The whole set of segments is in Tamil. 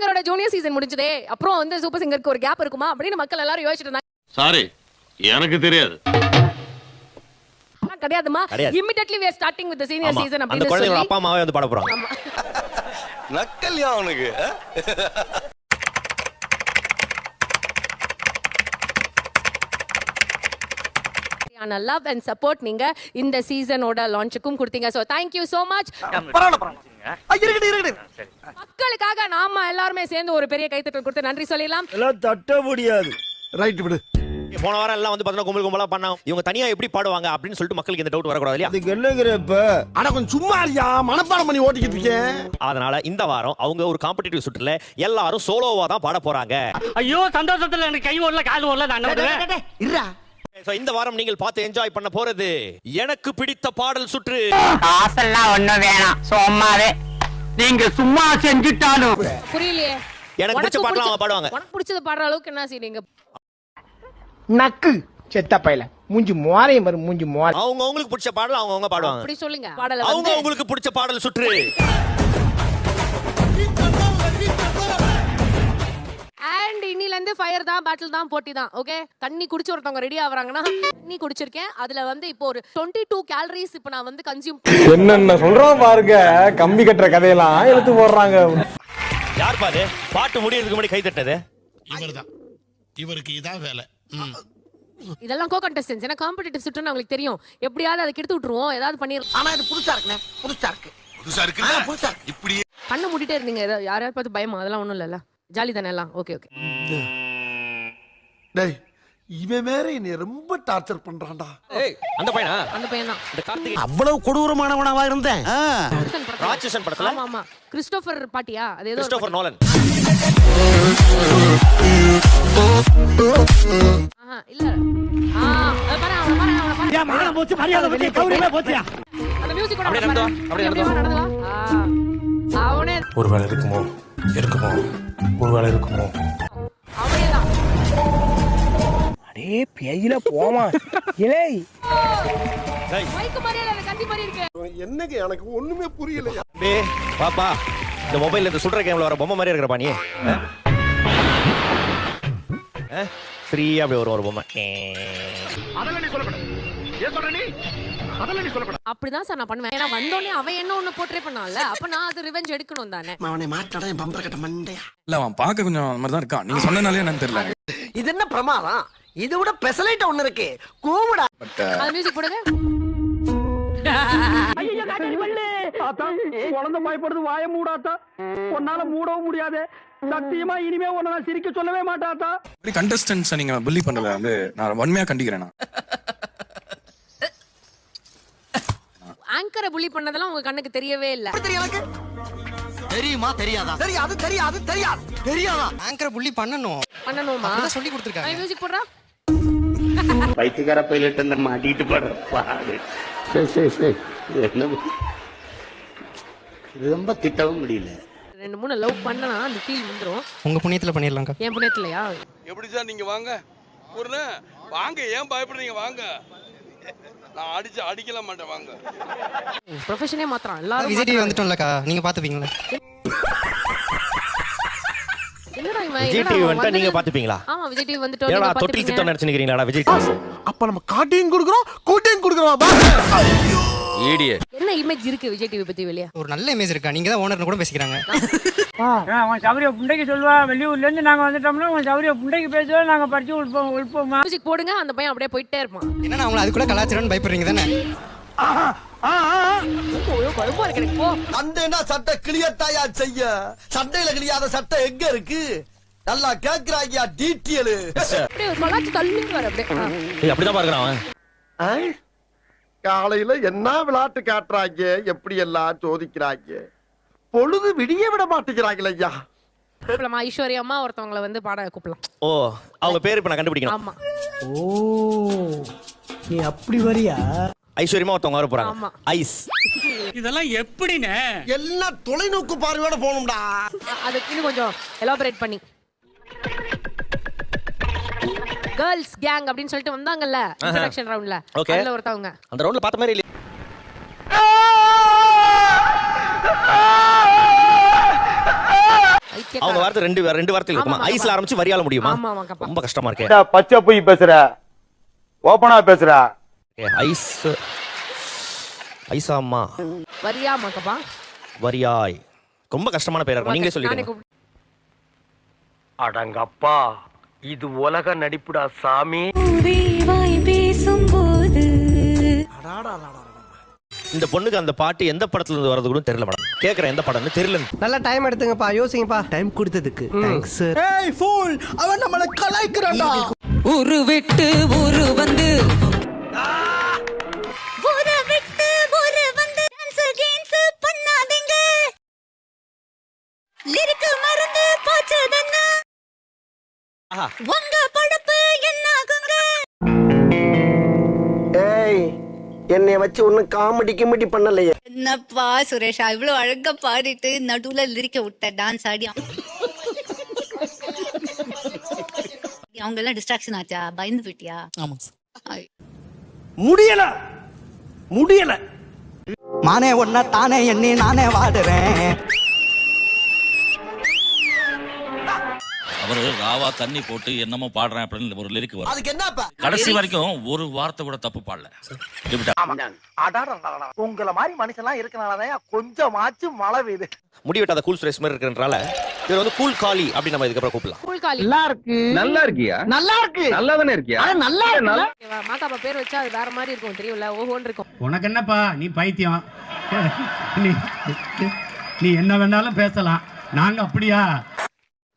சிங்கரோட ஜூனியர் சீசன் முடிஞ்சதே, அப்புறம் வந்து சூப்பர் சிங்கருக்கு ஒரு கேப் இருக்குமா அப்படின்னு மக்கள் எல்லாரும் யோசிச்சுட்டு இருந்தாங்க. சாரி, எனக்கு தெரியாது. கிடையாதுமா, immediately we are starting with the senior season அந்த குழந்தையோட அப்பா அம்மாவே வந்து பாட போறாங்க. நக்கல்யா அவனுக்கு. லவ் அண்ட் சப்போர்ட் நீங்க இந்த சீசனோட லான்ச்சுக்கும் கொடுத்தீங்க. So thank you so much. மக்களுக்காக நாம எல்லாருமே சேர்ந்து ஒரு பெரிய கைத்தட்டல் கொடுத்து நன்றி சொல்லிடலாம். எல்லாம் தட்ட முடியாது. ரைட் விடு. போன வாரம் எல்லாம் வந்து பார்த்தா கும்பலா பண்ணாங்க. இவங்க தனியா எப்படி பாடுவாங்க அப்படின்னு சொல்லிட்டு மக்களுக்கு இந்த டவுட் வரக்கூடாது இல்லையா? அதுக்கு என்னங்கறப்ப அட கொஞ்சம் சும்மா இருயா, மனப்பாடம் பண்ணி ஓட்டிக்கிட்டு இருக்கேன். அதனால இந்த வாரம் அவங்க ஒரு காம்படிட்டிவ் சுற்றுல எல்லாரும் சோலோவா தான் பாட போறாங்க. ஐயோ சந்தோஷத்துல எனக்கு கை ஓடல கால் ஓடல நான் என்ன இருடா. சோ இந்த வாரம் நீங்கள் பார்த்து என்ஜாய் பண்ண போறது எனக்கு பிடித்த பாடல் சுற்று. காசெல்லாம் ஒண்ணும் வேணாம், சும்மாவே நீங்க சும்மா செஞ்சுட்டாலும் புரியலையே. எனக்கு பிடிச்ச பாடலாம் அவங்க பாடுவாங்க. உனக்கு பிடிச்சது பாடுற அளவுக்கு என்ன செய்றீங்க? நக்கு செத்த பையல மூஞ்சி மோரையும் வரும் மூஞ்சி மோரை. அவங்க உங்களுக்கு பிடிச்ச பாடல் அவங்க பாடுவாங்க. அப்படி சொல்லுங்க. பாடல அவங்க உங்களுக்கு பிடிச்ச பாடல் சுற்று. அண்ட் இன்னில இருந்து ஃபயர் தான், பேட்டில் தான், போட்டி தான். ஓகே, தண்ணி குடிச்சு ஒருத்தவங்க ரெடி ஆவறாங்கன்னா தண்ணி குடிச்சிருக்கேன். அதுல வந்து இப்போ ஒரு 22 கேலரிஸ் இப்போ நான் வந்து கன்சியூம் என்னென்ன சொல்றோம் பாருங்க. கம்பி கட்டுற கதையெல்லாம் எடுத்து போடுறாங்க. யார் பாரு பாட்டு முடியறதுக்கு முன்னாடி கை தட்டது? இவர்தான். இவருக்கு இதான் வேலை. இதெல்லாம் கோ கண்டஸ்டன்ஸ். ஏன்னா காம்படிட்டிவ் சுற்றுன்னு உங்களுக்கு தெரியும். எப்படியாவது அதை கெடுத்து விட்டுருவோம், ஏதாவது பண்ணிடலாம். ஆனா இது புதுசா இருக்குனே, புதுசா இருக்கு. புதுசா இருக்கு. புதுசா இப்படி கண்ண மூடிட்டே இருந்தீங்க. யாரையாவது பார்த்து பயமா? அதெல்லாம் ஒண்ணும் இல்லல்ல, ஜாலி தானே எல்லாம். Okay okay. டேய், இவன் வேற என்னை ரொம்ப டார்ச்சர் பண்றான்டா. ஏய் அந்த பையனா? அந்த பையன் தான். இந்த கார்த்திக் அவ்வளவு கொடூரமானவனா இருந்தேன். ராட்சசன் படத்துல. ஆமா ஆமா, கிறிஸ்டோபர் பாட்டியா? அது ஏதோ கிறிஸ்டோபர் நோலன். இல்ல. அது பாரு, அவன பாரு, அவன பாரு. ஏன் மானம் போச்சு, மரியாதை போச்சு, கௌரவமே போச்சுயா? அந்த மியூசிக் கூட அப்படியே நடந்து வா. அவனே ஒருவேளை இருக்குமோ ஒருவேளை இருக்குமோ. அவனேதான். அடே பேயில போமா. இலே மைக்கு மாதிரியே இல்ல, கத்தி மாதிரி இருக்கு. என்னங்க எனக்கு ஒண்ணுமே புரியலையா. டேய் பாப்பா, இந்த மொபைல்ல இந்த சுடுற கேம்ல வர பொம்மை மாதிரி இருக்கற நீ. ஃப்ரீயா அப்படி ஒரு பொம்மை. அதெல்லாம் நீ சொல்லக்கூடாது. ஏன் சொல்ற நீ? அதெல்லாம் நீ சொல்லக்கூடாது. அப்படிதான் சார் நான் பண்ணுவேன். ஏன்னா வந்தோடனே அவன் என்ன ஒண்ணு போர்ட்ரே பண்ணான்ல, அப்ப நான் அது ரிவெஞ்ச் எடுக்கணும் தானே. அவனை மாட்டாடா என் பம்பர கட்ட மண்டையா. இல்ல அவன் பார்க்க கொஞ்சம் அந்த மாதிரி தான் இருக்கான். நீங்க சொன்னனாலே என்னன்னு தெரியல. இது என்ன பிரமாதம்? இதை விட பெசலைட் ஒண்ணு இருக்கு. கூவுடா. அந்த மியூசிக் போடுங்க. ஐயோ காட்டி பல்லு தாத்தா குழந்தை பயப்படுது, வாயை மூடாத்தா. உன்னால மூடவும் முடியாது. சத்தியமா இனிமே உன்னை நான் சிரிக்க சொல்லவே மாட்டாத்தா. இப்படி கண்டஸ்டன்ட்ஸ் நீங்க புல்லி பண்றத வந்து நான் வன்மையா கண்டிக்கிறேன். ஆங்கரை புலி பண்ணதெல்லாம் உங்க கண்ணுக்கு தெரியவே இல்ல. எனக்கு தெரியுமா தெரியாதா? தெரியாது தெரியாது தெரியாது தெரியாதா? ஆங்கர் புள்ளி பண்ணனும். பண்ணணுமா? சொல்லி கொடுத்திருக்காங்க. மியூசிக் போடுறா. பைத்தியக்கார பைலட் அந்த மாட்டிட்டு பாரு. சரி என்ன ரொம்ப திட்டவும் முடியல. 2-3 லவ் பண்ணனா அந்த ஃபீல் வந்துரும். உங்க புண்ணியத்துல பண்ணிரலாம்க்கா. என் புண்ணியத்துலயா? எப்படி சார் நீங்க வாங்க. ஒருனே வாங்க, ஏன் பயப்படுறீங்க? வாங்க. நான் அடிக்கலாம் மாட்டேன், வாங்க. ப்ரொஃபஷனே மாத்றான் எல்லாரும். விஜய் டிவி வந்துட்டோம்லக்கா, நீங்க பாத்துப்பீங்களா? என்னடா இவன்? விஜய் டிவி வந்து நீங்க பாத்துப்பீங்களா? ஆமா, விஜய் டிவி வந்துட்டோம். ஏடா நீங்க தொட்டில் பாத்துப்பீங்க. திட்டம் நினைச்சுக்கிறீங்களா விஜய் டிவி? அப்ப நம்ம காட்டையும் கொடுக்குறோம், கூட்டையும் கொடுக்குறோம். ஐயோ ஈடியட். என்ன இமேஜ் இருக்கு விஜய் டிவி பத்தி வெளிய? ஒரு நல்ல இமேஜ் இருக்கா? நீங்க தான் ஓனர்னு கூட பேசிக்கிறாங்க. அவன் சௌரிய புண்டைக்கு சொல்லுவா, வெளியூர்ல இருந்து நாங்க வந்துட்டோம்னா அவன் சௌரிய புண்டைக்கு பேசுவா, நாங்க படிச்சு உள்போமா. மியூசிக் போடுங்க, அந்த பையன் அப்படியே போயிட்டே இருப்பான். என்ன அவங்கள அதுக்குள்ள கலாச்சாரம்னு பயப்படுறீங்க தானே? கடுப்பா இருக்கு எனக்கு. போ. அந்தேனா சட்டை கிளியட்டாயா செய்ய. சட்டையில கிளியாத சட்டை எங்க இருக்கு? நல்லா கேக்குறாங்கயா டீட்டெயில். அப்படியே ஒரு மலாச்சு தள்ளிட்டு வர அப்படியே. ஏய் அப்படிதான் பார்க்கறான் அவன். காலையில என்ன விளையாட்டு காட்டுறாங்க, எப்படி எல்லாம் சோதிக்கிறாங்க. பொழுது விடிய விட மாட்டேங்கிறாங்களே ஐயா. கூப்பிடலாமா? ஐஸ்வர்யா அம்மா ஒருத்தவங்களை வந்து பாட கூப்பிடலாம். ஓ அவங்க பேர் இப்ப நான் கண்டுபிடிக்கணும். ஆமா. ஓ நீ அப்படி வரியா? ஐஸ்வர்யமா ஒருத்தவங்க வர ஆமா. போறாங்க. ஐஸ். இதெல்லாம் எப்படினே? எல்லாம் தொலைநோக்கு பார்வையோட போணும்டா. அதுக்கு இன்னும் கொஞ்சம் எலாபரேட் பண்ணி கேர்ள்ஸ் கேங் அப்படின்னு சொல்லிட்டு வந்தாங்கல்ல இன்ட்ரோடக்ஷன் ரவுண்ட்ல. அதுல ஒருத்தவங்க அந்த ரவுண்ட்ல பார்த்த மாதிரி இல்ல. அவங்க வார்த்தை ரெண்டு வார்த்தையில் இருக்குமா? ஐஸ்ல ஆரம்பிச்சு வரியால முடியுமா? ஆமா ஆமாக்கப்பா. ரொம்ப கஷ்டமா இருக்கே. பச்சை போய் பேசுற, ஓபனா பேசுற. ஐஸ் ஐசாம்மா வரியா மாக்கப்பா. வரியாய். ரொம்ப கஷ்டமான பேரா இருக்கும். நீங்களே சொல்லிடுங்க. அடங்கப்பா, இது உலக நடிப்புடா சாமி. இந்த பொண்ணுக்கு அந்த பாட்டு எந்த படத்துல இருந்து வரது கூட தெரியல மேடம். கேக்குறேன் எந்த படம்னு தெரியல. நல்ல டைம் எடுத்துங்கப்பா, யோசிங்கப்பா. டைம் கொடுத்ததுக்கு தேங்க்ஸ் சார். ஏய் ஃபூல், அவன் நம்மள கலாய்க்கறான்டா. ஊரு விட்டு ஊரு வந்து ஊரு விட்டு ஊரு வந்து டான்ஸ் கேம்ஸ் பண்ணாதீங்க. லிரிக் மறந்து போச்சதன்னா உங்க படப்பு என்னாகுங்க? ஏய், என்னைய வச்சு ஒன்னும் காமெடி கிமெடி பண்ணலையே. என்னப்பா சுரேஷா, இவ்வளவு அழகா பாடிட்டு நடுவுல லிரிக்க விட்ட டான்ஸ் ஆடி அவங்க எல்லாம் டிஸ்ட்ராக்ஷன் ஆச்சா? பயந்து போயிட்டியா? முடியல மானே ஒன்ன தானே எண்ணி நானே வாடுறேன். அவரு ராவா தண்ணி போட்டு என்னமோ பாடுறேன் அப்படின்னு ஒரு லிரிக் வரும். அதுக்கு என்னப்பா? கடைசி வரைக்கும் ஒரு வார்த்தை கூட தப்பு பாடல. உங்கள மாதிரி மனுஷன்லாம் இருக்கனாலதான் கொஞ்சமாச்சும் மழை பெய்யுது. முடி வெட்டாத கூல் சுரேஷ் மாதிரி இருக்கிறனால இவர் வந்து கூல் காளி அப்படி நம்ம இதுக்கப்புறம் கூப்பிடலாம். கூல் காலி. நல்லா இருக்கு. நல்லா இருக்கியா? நல்லா இருக்கு. நல்லா தானே இருக்கியா? நல்லா இருக்கு. மாக்காப்பா பேர் வச்சா அது வேற மாதிரி இருக்கும், தெரியும்ல? ஓஹோன்னு இருக்கும். உனக்கு என்னப்பா, நீ பைத்தியம். நீ என்ன வேணாலும் பேசலாம், நாங்க அப்படியா?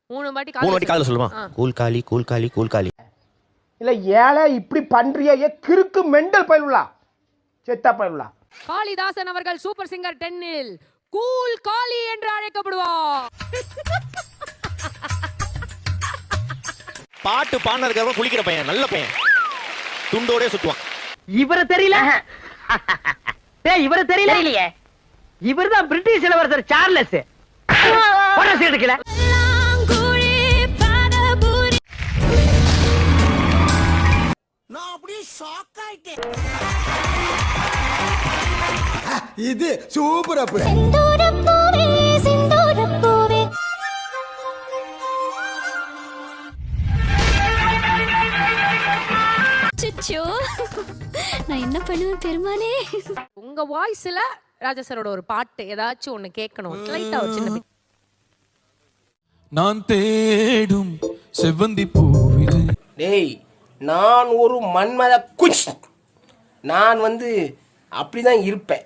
3 வாட்டி காதுல சொல்லுமா? கூல் காளி கூல் காளி கூல் காளி. இல்ல ஏழை இப்படி பண்றியே, கிறுக்கு மெண்டல் பயிலுலா, செத்தா பயிலுலா. காளிதாசன் அவர்கள் சூப்பர் சிங்கர் 10 கூல் காளி என்று அழைக்கப்படுவார். பாட்டு பாடுனதுக்கு குளிக்கிற பையன், நல்ல பையன், துண்டோட சுத்துவான். இவரை தெரியல? இவரை தெரியலையே. இவர்தான் பிரிட்டிஷ் இளவரசர் சார்லஸ். எடுக்கல. நான் அப்படியே ஷாக் ஆயிட்டேன். இது சூப்பர் அப். செந்தூரப்பூவே செந்தூரப்பூவே சிச்சோ, நான் என்ன பண்ணுவேன் பெருமானே? உங்க வாய்ஸ்ல ராஜா சாரோட ஒரு பாட்டு ஏதாச்சும் ஒண்ணு கேட்கணும். லைட்டா ஒரு சின்ன bit. நான் தேடும் செவ்வந்தி பூவிலே. டேய், நான் ஒரு மன்மத குச். நான் அப்படிதான் இருப்பேன்.